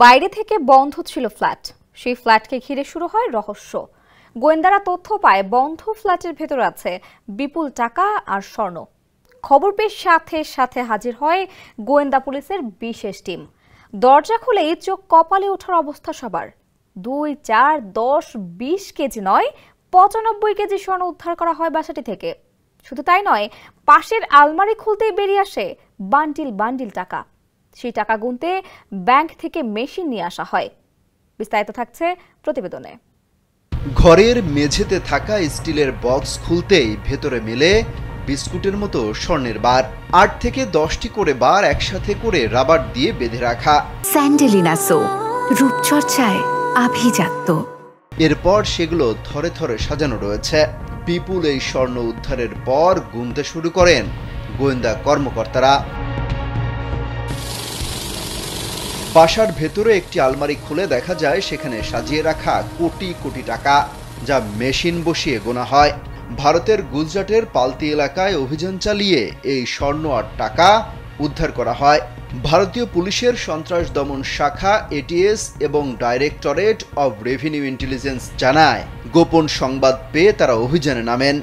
বাইরে থেকে বন্ধ ছিল ফ্ল্যাট। সেই ফ্ল্যাটকে ঘিরে শুরু হয় রহস্য। গোয়েন্দারা তথ্য পায় বন্ধ ফ্ল্যাটের ভেতর আছে বিপুল টাকা আর স্বর্ণ। খবর পেয়ে সাথে সাথে হাজির হয় গোয়েন্দা পুলিশের বিশেষ টিম। দরজা খুলেই চোখ কপালে ওঠার অবস্থা সবার। 2, 4, 10, 20 কেজি নয়, 95 কেজি স্বর্ণ উদ্ধার করা হয় বাসাটি থেকে। শুধু তাই নয়, পাশের আলমারি খুলতেই বেরিয়ে আসে বান্ডিল বান্ডিল টাকা। সেই টাকা গুনতে ব্যাংক থেকে মেশিন নিয়ে আসা হয়। বিস্তারিত থাকছে প্রতিবেদনে। ঘরের মেঝেতে থাকা স্টিলের বক্স খুলতেই ভেতরে মেলে বিস্কুটের মতো স্বর্ণের বার। 8 থেকে 10টি করে বার একসাথে করে রাবার দিয়ে বেঁধে রাখা। স্যান্ডেলিনা সো, রূপচর্চায় আভিজাত্য। এরপর সেগুলো থরে থরে সাজানো রয়েছে। বিপুল এই স্বর্ণ উদ্ধারের পর গুনতে শুরু করেন গোয়েন্দা কর্মকর্তারা। বাসার ভেতরে একটি আলমারি খুলে দেখা যায় সেখানে সাজিয়ে রাখা কোটি কোটি টাকা, যা মেশিন বসিয়ে গোনা হয়। ভারতের গুজরাটের পালতি এলাকায় অভিযান চালিয়ে এই স্বর্ণ আর টাকা উদ্ধার করা হয়। ভারতীয় পুলিশের সন্ত্রাস দমন শাখা এটিএস এবং ডাইরেক্টরেট অব রেভিনিউ ইন্টেলিজেন্স জানায়, গোপন সংবাদ পেয়ে তারা অভিযানে নামেন।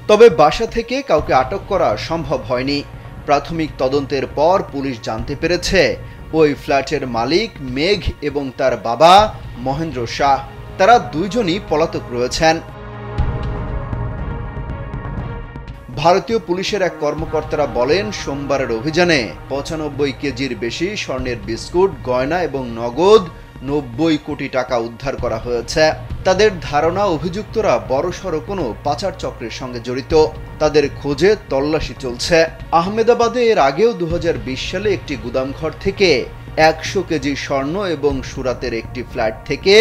তবে বাসা থেকে কাউকে আটক করা সম্ভব হয়নি। প্রাথমিক তদন্তের পর পুলিশ জানতে পেরেছে ওই ফ্ল্যাটের মালিক মেঘ এবং তার বাবা মহেন্দ্র শাহ, তারা দুইজনই পলাতক রয়েছেন। ভারতীয় পুলিশের এক কর্মকর্তারা বলেন, সোমবারের অভিযানে 95 কেজির বেশি স্বর্ণের বিস্কুট, গয়না এবং নগদ 90 কোটি টাকা উদ্ধার করা হয়েছে। তাদের ধারণা অভিযুক্তরা বড়সড় কোনো পাচার চক্রের সঙ্গে জড়িত। তাদের খোঁজে তল্লাশি চলছে। আহমেদাবাদে এর আগেও 2020 সালে একটি গুদামঘর থেকে 100 কেজি স্বর্ণ এবং সুরাতের একটি ফ্ল্যাট থেকে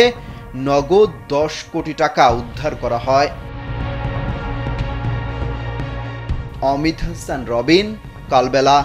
নগদ 10 কোটি টাকা উদ্ধার করা হয়। অমিত হাসান, রবিন, কালবেলা।